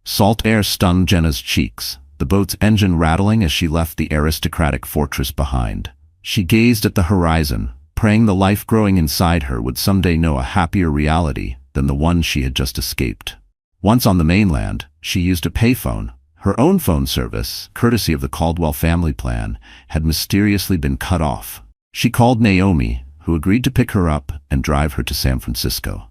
Salt air stung Jenna's cheeks, the boat's engine rattling as she left the aristocratic fortress behind. She gazed at the horizon, praying the life growing inside her would someday know a happier reality than the one she had just escaped. Once on the mainland, she used a payphone. Her own phone service, courtesy of the Caldwell family plan, had mysteriously been cut off. She called Naomi, who agreed to pick her up and drive her to San Francisco.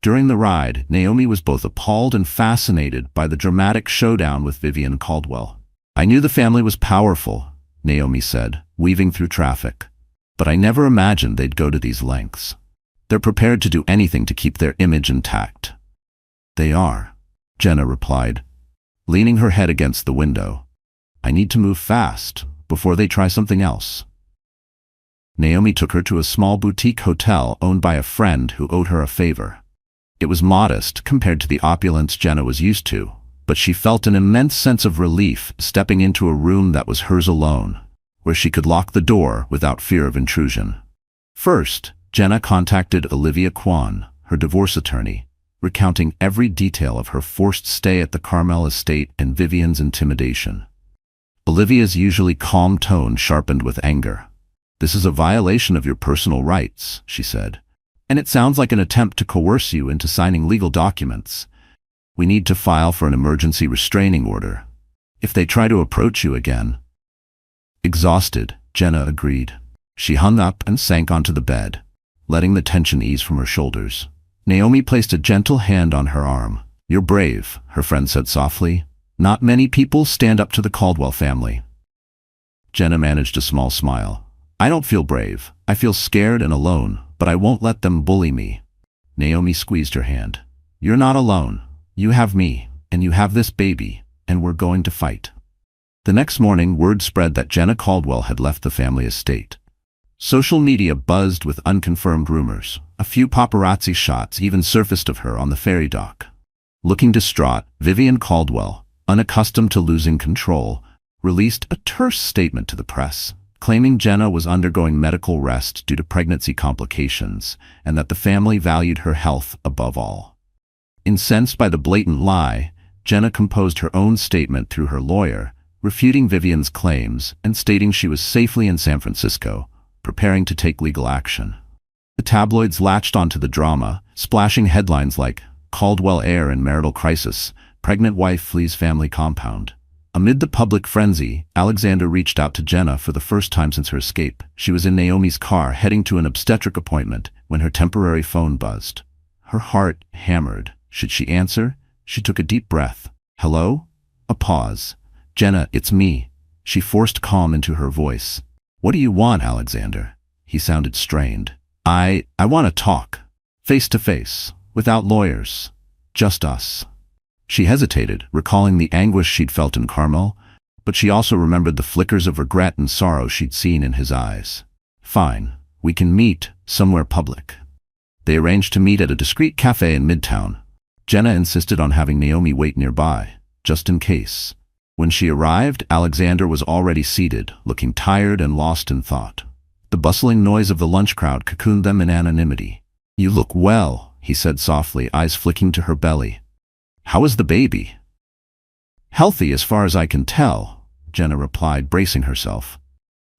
During the ride, Naomi was both appalled and fascinated by the dramatic showdown with Vivian Caldwell. "I knew the family was powerful," Naomi said, weaving through traffic. "But I never imagined they'd go to these lengths. They're prepared to do anything to keep their image intact." "They are," Jenna replied, leaning her head against the window. "I need to move fast before they try something else." Naomi took her to a small boutique hotel owned by a friend who owed her a favor. It was modest compared to the opulence Jenna was used to, but she felt an immense sense of relief stepping into a room that was hers alone, where she could lock the door without fear of intrusion. First, Jenna contacted Olivia Kwan, her divorce attorney, recounting every detail of her forced stay at the Carmel estate and Vivian's intimidation. Olivia's usually calm tone sharpened with anger. "This is a violation of your personal rights," she said, "and it sounds like an attempt to coerce you into signing legal documents. We need to file for an emergency restraining order. If they try to approach you again—" Exhausted, Jenna agreed. She hung up and sank onto the bed, letting the tension ease from her shoulders. Naomi placed a gentle hand on her arm. "You're brave," her friend said softly. "Not many people stand up to the Caldwell family." Jenna managed a small smile. "I don't feel brave. I feel scared and alone, but I won't let them bully me." Naomi squeezed her hand. "You're not alone. You have me, and you have this baby, and we're going to fight." The next morning, word spread that Jenna Caldwell had left the family estate. Social media buzzed with unconfirmed rumors. A few paparazzi shots even surfaced of her on the ferry dock. Looking distraught, Vivian Caldwell, unaccustomed to losing control, released a terse statement to the press, claiming Jenna was undergoing medical rest due to pregnancy complications and that the family valued her health above all. Incensed by the blatant lie, Jenna composed her own statement through her lawyer, refuting Vivian's claims and stating she was safely in San Francisco, preparing to take legal action. The tabloids latched onto the drama, splashing headlines like "Caldwell heir in marital crisis, pregnant wife flees family compound." Amid the public frenzy, Alexander reached out to Jenna for the first time since her escape. She was in Naomi's car heading to an obstetric appointment when her temporary phone buzzed. Her heart hammered. Should she answer? She took a deep breath. "Hello?" A pause. "Jenna, it's me." She forced calm into her voice. "What do you want, Alexander?" He sounded strained. I want to talk. Face to face. Without lawyers. Just us." She hesitated, recalling the anguish she'd felt in Carmel, but she also remembered the flickers of regret and sorrow she'd seen in his eyes. "Fine. We can meet somewhere public." They arranged to meet at a discreet cafe in Midtown. Jenna insisted on having Naomi wait nearby, just in case. When she arrived, Alexander was already seated, looking tired and lost in thought. The bustling noise of the lunch crowd cocooned them in anonymity. "You look well," he said softly, eyes flicking to her belly. "How is the baby?" "Healthy as far as I can tell," Jenna replied, bracing herself.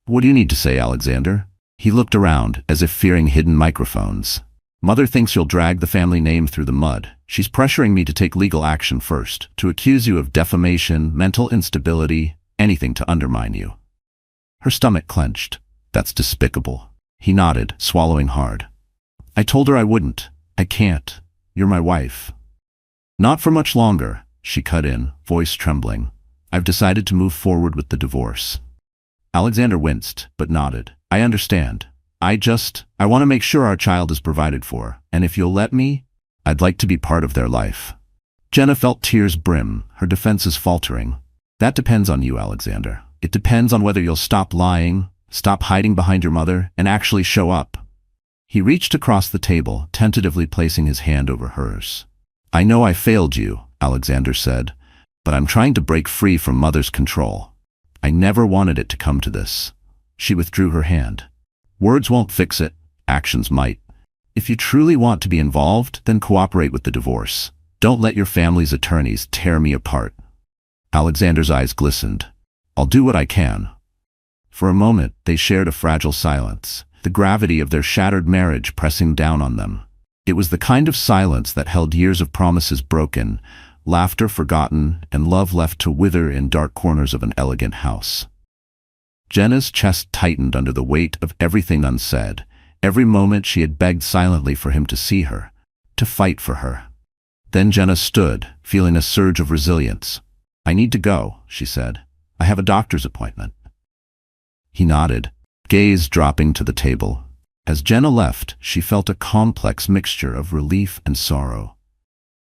"What do you need to say, Alexander?" He looked around, as if fearing hidden microphones. "Mother thinks you'll drag the family name through the mud. She's pressuring me to take legal action first, to accuse you of defamation, mental instability, anything to undermine you." Her stomach clenched. "That's despicable." He nodded, swallowing hard. "I told her I wouldn't. I can't. You're my wife." "Not for much longer," she cut in, voice trembling. "I've decided to move forward with the divorce." Alexander winced, but nodded. "I understand. I want to make sure our child is provided for, and if you'll let me, I'd like to be part of their life." Jenna felt tears brim, her defenses faltering. "That depends on you, Alexander. It depends on whether you'll stop lying, stop hiding behind your mother, and actually show up." He reached across the table, tentatively placing his hand over hers. "I know I failed you," Alexander said, "but I'm trying to break free from mother's control. I never wanted it to come to this." She withdrew her hand. "Words won't fix it, actions might. If you truly want to be involved, then cooperate with the divorce. Don't let your family's attorneys tear me apart." Alexander's eyes glistened. "I'll do what I can." For a moment, they shared a fragile silence, the gravity of their shattered marriage pressing down on them. It was the kind of silence that held years of promises broken, laughter forgotten, and love left to wither in dark corners of an elegant house. Jenna's chest tightened under the weight of everything unsaid. Every moment she had begged silently for him to see her, to fight for her. Then Jenna stood, feeling a surge of resilience. "I need to go," she said. "I have a doctor's appointment." He nodded, gaze dropping to the table. As Jenna left, she felt a complex mixture of relief and sorrow.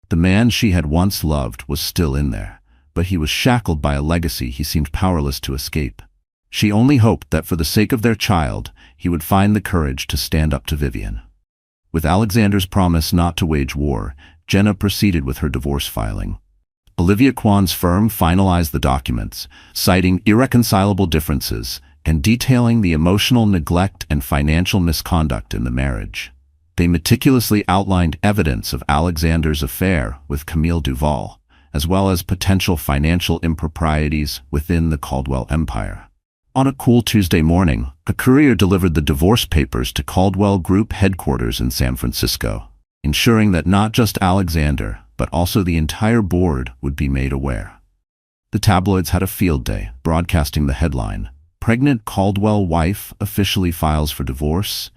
The man she had once loved was still in there, but he was shackled by a legacy he seemed powerless to escape. She only hoped that for the sake of their child, he would find the courage to stand up to Vivian. With Alexander's promise not to wage war, Jenna proceeded with her divorce filing. Olivia Kwan's firm finalized the documents, citing irreconcilable differences and detailing the emotional neglect and financial misconduct in the marriage. They meticulously outlined evidence of Alexander's affair with Camille Duval, as well as potential financial improprieties within the Caldwell empire. On a cool Tuesday morning, a courier delivered the divorce papers to Caldwell Group headquarters in San Francisco, ensuring that not just Alexander, but also the entire board would be made aware. The tabloids had a field day, broadcasting the headline, "Pregnant Caldwell wife officially files for divorce.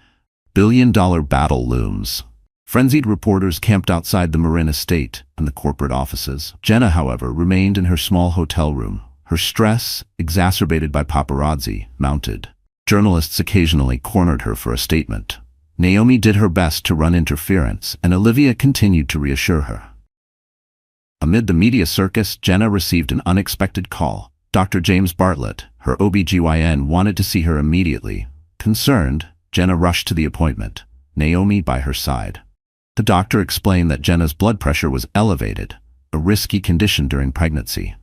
Billion-dollar battle looms." Frenzied reporters camped outside the Marin estate and the corporate offices. Jenna, however, remained in her small hotel room. Her stress, exacerbated by paparazzi, mounted. Journalists occasionally cornered her for a statement. Naomi did her best to run interference, and Olivia continued to reassure her. Amid the media circus, Jenna received an unexpected call. Dr. James Bartlett, her OB/GYN, wanted to see her immediately. Concerned, Jenna rushed to the appointment, Naomi by her side. The doctor explained that Jenna's blood pressure was elevated, a risky condition during pregnancy.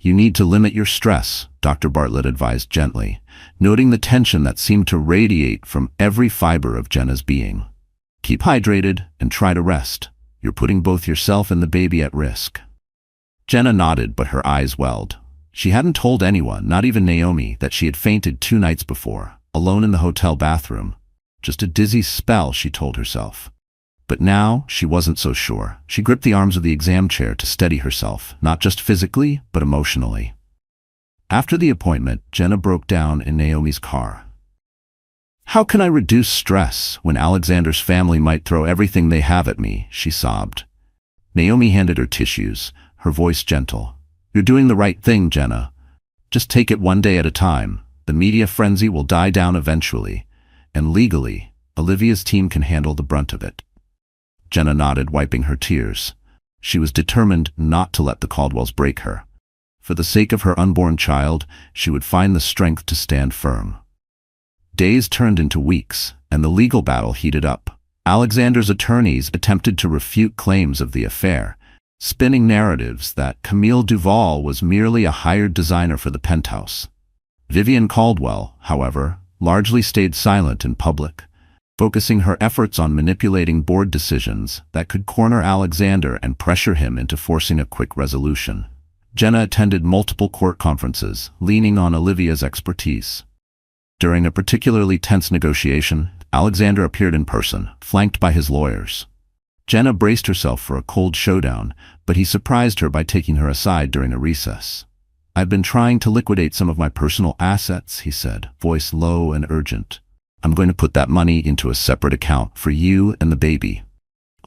You need to limit your stress, Dr. Bartlett advised gently, noting the tension that seemed to radiate from every fiber of Jenna's being. Keep hydrated and try to rest. You're putting both yourself and the baby at risk. Jenna nodded, but her eyes welled. She hadn't told anyone, not even Naomi, that she had fainted 2 nights before, alone in the hotel bathroom. Just a dizzy spell, she told herself. But now, she wasn't so sure. She gripped the arms of the exam chair to steady herself, not just physically, but emotionally. After the appointment, Jenna broke down in Naomi's car. "How can I reduce stress when Alexander's family might throw everything they have at me?" she sobbed. Naomi handed her tissues, her voice gentle. "You're doing the right thing, Jenna. Just take it one day at a time. The media frenzy will die down eventually. And legally, Olivia's team can handle the brunt of it." Jenna nodded, wiping her tears. She was determined not to let the Caldwells break her. For the sake of her unborn child, she would find the strength to stand firm. Days turned into weeks, and the legal battle heated up. Alexander's attorneys attempted to refute claims of the affair, spinning narratives that Camille Duval was merely a hired designer for the penthouse. Vivian Caldwell, however, largely stayed silent in public, focusing her efforts on manipulating board decisions that could corner Alexander and pressure him into forcing a quick resolution. Jenna attended multiple court conferences, leaning on Olivia's expertise. During a particularly tense negotiation, Alexander appeared in person, flanked by his lawyers. Jenna braced herself for a cold showdown, but he surprised her by taking her aside during a recess. "I've been trying to liquidate some of my personal assets," he said, voice low and urgent. "I'm going to put that money into a separate account for you and the baby,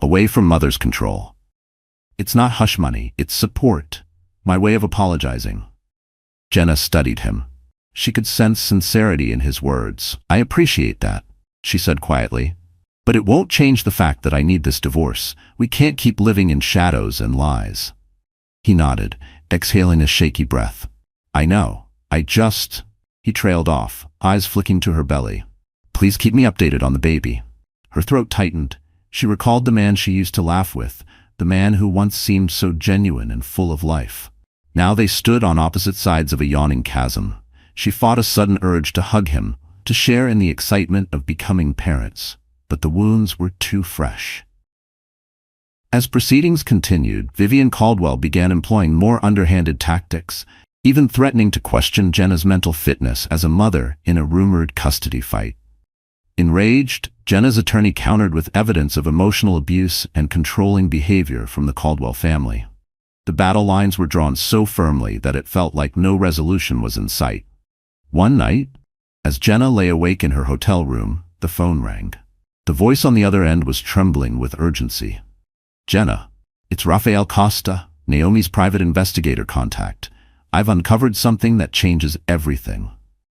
away from mother's control. It's not hush money, it's support, my way of apologizing." Jenna studied him. She could sense sincerity in his words. "I appreciate that," she said quietly. "But it won't change the fact that I need this divorce. We can't keep living in shadows and lies." He nodded, exhaling a shaky breath. "I know. He trailed off, eyes flicking to her belly. "Please keep me updated on the baby." Her throat tightened. She recalled the man she used to laugh with, the man who once seemed so genuine and full of life. Now they stood on opposite sides of a yawning chasm. She fought a sudden urge to hug him, to share in the excitement of becoming parents, but the wounds were too fresh. As proceedings continued, Vivian Caldwell began employing more underhanded tactics, even threatening to question Jenna's mental fitness as a mother in a rumored custody fight. Enraged, Jenna's attorney countered with evidence of emotional abuse and controlling behavior from the Caldwell family. The battle lines were drawn so firmly that it felt like no resolution was in sight. One night, as Jenna lay awake in her hotel room, the phone rang. The voice on the other end was trembling with urgency. "Jenna, it's Rafael Costa, Naomi's private investigator contact. I've uncovered something that changes everything."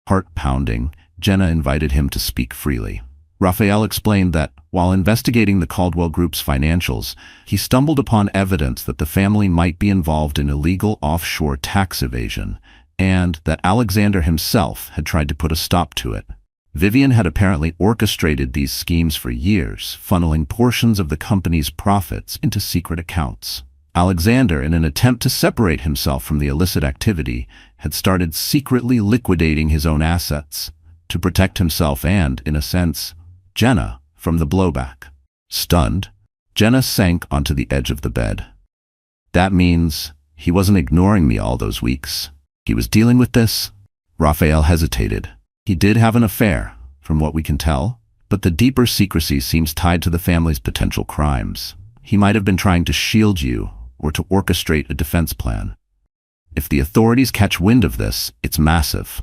Heart pounding, Jenna invited him to speak freely. Rafael explained that, while investigating the Caldwell Group's financials, he stumbled upon evidence that the family might be involved in illegal offshore tax evasion, and that Alexander himself had tried to put a stop to it. Vivian had apparently orchestrated these schemes for years, funneling portions of the company's profits into secret accounts. Alexander, in an attempt to separate himself from the illicit activity, had started secretly liquidating his own assets to protect himself and, in a sense, Jenna from the blowback. Stunned, Jenna sank onto the edge of the bed. "That means he wasn't ignoring me all those weeks. He was dealing with this?" Raphael hesitated. "He did have an affair, from what we can tell, but the deeper secrecy seems tied to the family's potential crimes. He might have been trying to shield you or to orchestrate a defense plan. If the authorities catch wind of this, it's massive."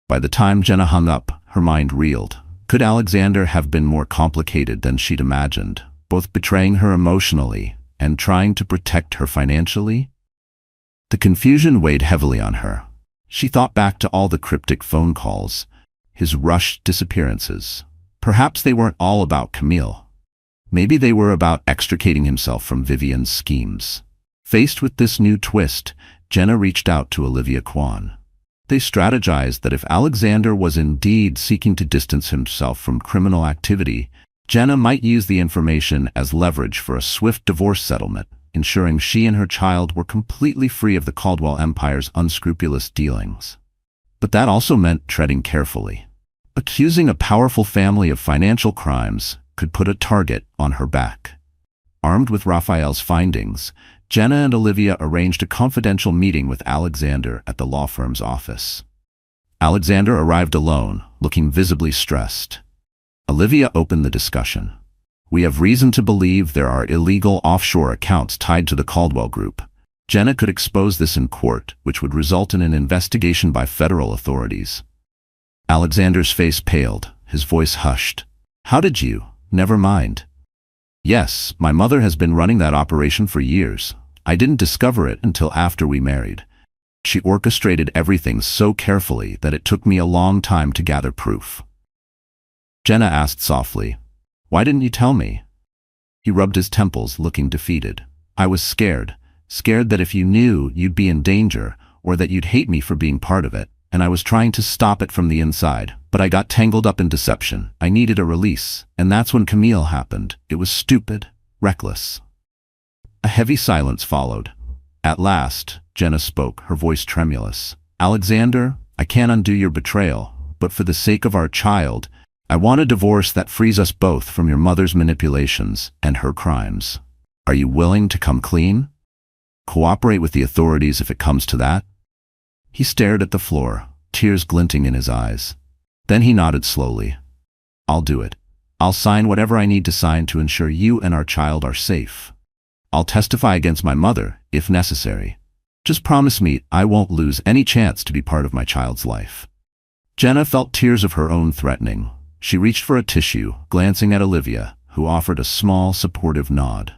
By the time Jenna hung up, her mind reeled. Could Alexander have been more complicated than she'd imagined, both betraying her emotionally and trying to protect her financially? The confusion weighed heavily on her. She thought back to all the cryptic phone calls, his rushed disappearances. Perhaps they weren't all about Camille. Maybe they were about extricating himself from Vivian's schemes. Faced with this new twist, Jenna reached out to Olivia Kwan. They strategized that if Alexander was indeed seeking to distance himself from criminal activity, Jenna might use the information as leverage for a swift divorce settlement. ensuring she and her child were completely free of the Caldwell Empire's unscrupulous dealings. But that also meant treading carefully. Accusing a powerful family of financial crimes could put a target on her back. Armed with Raphael's findings, Jenna and Olivia arranged a confidential meeting with Alexander at the law firm's office. Alexander arrived alone, looking visibly stressed. Olivia opened the discussion. "We have reason to believe there are illegal offshore accounts tied to the Caldwell Group. Jenna could expose this in court, which would result in an investigation by federal authorities." Alexander's face paled, his voice hushed. "How did you? Never mind." "Yes, my mother has been running that operation for years. I didn't discover it until after we married. She orchestrated everything so carefully that it took me a long time to gather proof." Jenna asked softly, "Why didn't you tell me?" He rubbed his temples, looking defeated. "I was scared that if you knew, you'd be in danger, or that you'd hate me for being part of it, and I was trying to stop it from the inside. But I got tangled up in deception. I needed a release, and that's when Camille happened. It was stupid, reckless." A heavy silence followed. At last, Jenna spoke, her voice tremulous. "Alexander, I can't undo your betrayal, but for the sake of our child, I want a divorce that frees us both from your mother's manipulations and her crimes. Are you willing to come clean? Cooperate with the authorities if it comes to that?" He stared at the floor, tears glinting in his eyes. Then he nodded slowly. "I'll do it. I'll sign whatever I need to sign to ensure you and our child are safe. I'll testify against my mother, if necessary. Just promise me I won't lose any chance to be part of my child's life." Jenna felt tears of her own threatening. She reached for a tissue, glancing at Olivia, who offered a small, supportive nod.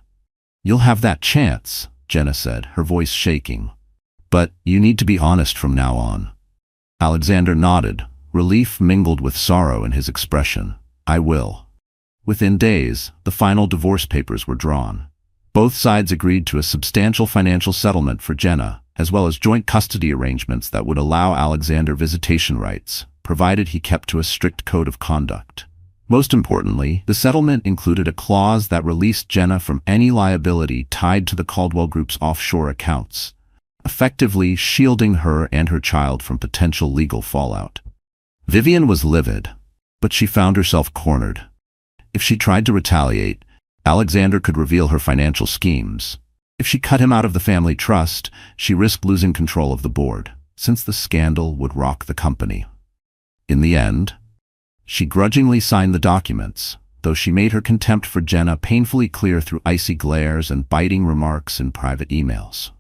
"You'll have that chance," Jenna said, her voice shaking. "But you need to be honest from now on." Alexander nodded, relief mingled with sorrow in his expression. "I will." Within days, the final divorce papers were drawn. Both sides agreed to a substantial financial settlement for Jenna, as well as joint custody arrangements that would allow Alexander visitation rights, provided he kept to a strict code of conduct. Most importantly, the settlement included a clause that released Jenna from any liability tied to the Caldwell Group's offshore accounts, effectively shielding her and her child from potential legal fallout. Vivian was livid, but she found herself cornered. If she tried to retaliate, Alexander could reveal her financial schemes. If she cut him out of the family trust, she risked losing control of the board, since the scandal would rock the company. In the end, she grudgingly signed the documents, though she made her contempt for Jenna painfully clear through icy glares and biting remarks in private emails.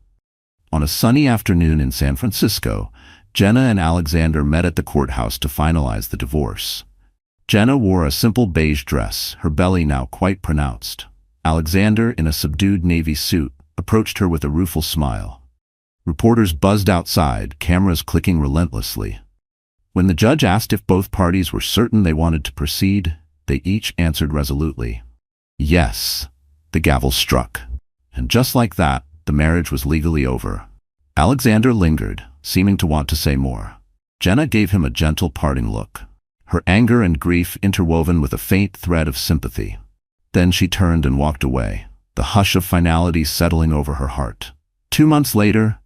On a sunny afternoon in San Francisco, Jenna and Alexander met at the courthouse to finalize the divorce. Jenna wore a simple beige dress, her belly now quite pronounced. Alexander, in a subdued navy suit, approached her with a rueful smile. Reporters buzzed outside, cameras clicking relentlessly. When the judge asked if both parties were certain they wanted to proceed, they each answered resolutely. Yes. The gavel struck. And just like that, the marriage was legally over. Alexander lingered, seeming to want to say more. Jenna gave him a gentle parting look, her anger and grief interwoven with a faint thread of sympathy. Then she turned and walked away, the hush of finality settling over her heart. 2 months later,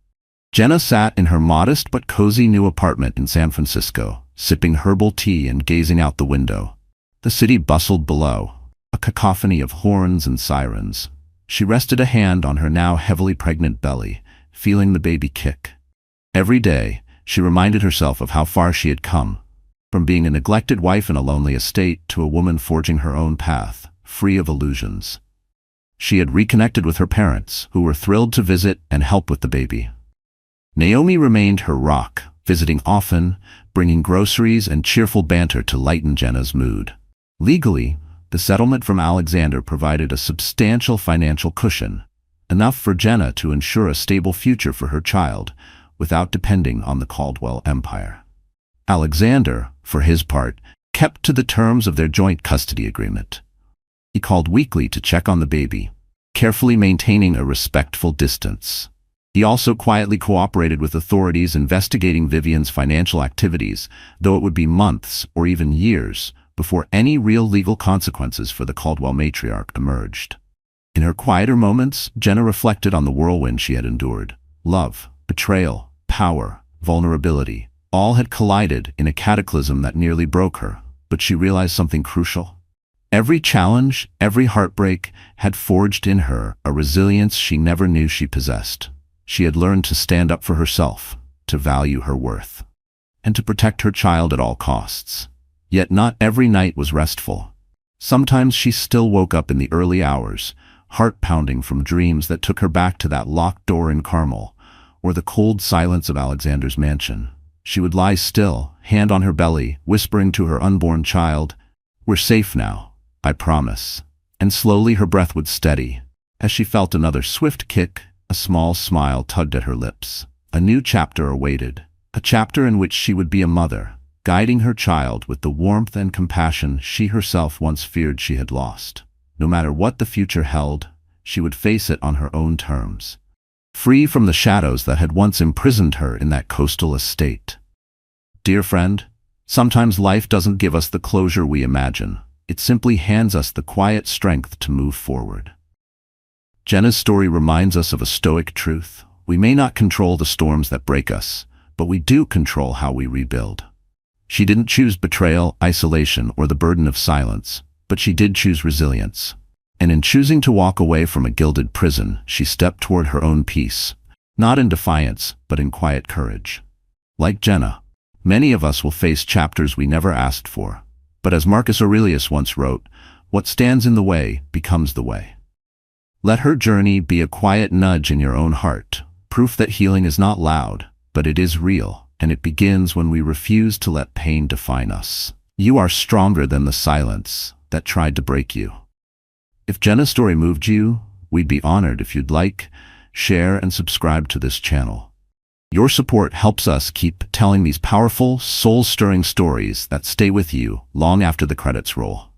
Jenna sat in her modest but cozy new apartment in San Francisco, sipping herbal tea and gazing out the window. The city bustled below, a cacophony of horns and sirens. She rested a hand on her now heavily pregnant belly, feeling the baby kick. Every day, she reminded herself of how far she had come, from being a neglected wife in a lonely estate to a woman forging her own path, free of illusions. She had reconnected with her parents, who were thrilled to visit and help with the baby. Naomi remained her rock, visiting often, bringing groceries and cheerful banter to lighten Jenna's mood. Legally, the settlement from Alexander provided a substantial financial cushion, enough for Jenna to ensure a stable future for her child, without depending on the Caldwell empire. Alexander, for his part, kept to the terms of their joint custody agreement. He called weekly to check on the baby, carefully maintaining a respectful distance. He also quietly cooperated with authorities investigating Vivian's financial activities, though it would be months or even years before any real legal consequences for the Caldwell matriarch emerged. In her quieter moments, Jenna reflected on the whirlwind she had endured. Love, betrayal, power, vulnerability, all had collided in a cataclysm that nearly broke her. But she realized something crucial. Every challenge, every heartbreak had forged in her a resilience she never knew she possessed. She had learned to stand up for herself, to value her worth, and to protect her child at all costs. Yet not every night was restful. Sometimes she still woke up in the early hours, heart-pounding from dreams that took her back to that locked door in Carmel, or the cold silence of Alexander's mansion. She would lie still, hand on her belly, whispering to her unborn child, "We're safe now, I promise." And slowly her breath would steady. As she felt another swift kick, a small smile tugged at her lips. A new chapter awaited, a chapter in which she would be a mother, guiding her child with the warmth and compassion she herself once feared she had lost. No matter what the future held, she would face it on her own terms, free from the shadows that had once imprisoned her in that coastal estate. Dear friend, sometimes life doesn't give us the closure we imagine. It simply hands us the quiet strength to move forward. Jenna's story reminds us of a stoic truth. We may not control the storms that break us, but we do control how we rebuild. She didn't choose betrayal, isolation, or the burden of silence, but she did choose resilience. And in choosing to walk away from a gilded prison, she stepped toward her own peace, not in defiance, but in quiet courage. Like Jenna, many of us will face chapters we never asked for. But as Marcus Aurelius once wrote, what stands in the way becomes the way. Let her journey be a quiet nudge in your own heart, proof that healing is not loud, but it is real, and it begins when we refuse to let pain define us. You are stronger than the silence that tried to break you. If Jenna's story moved you, we'd be honored if you'd like, share, and subscribe to this channel. Your support helps us keep telling these powerful, soul-stirring stories that stay with you long after the credits roll.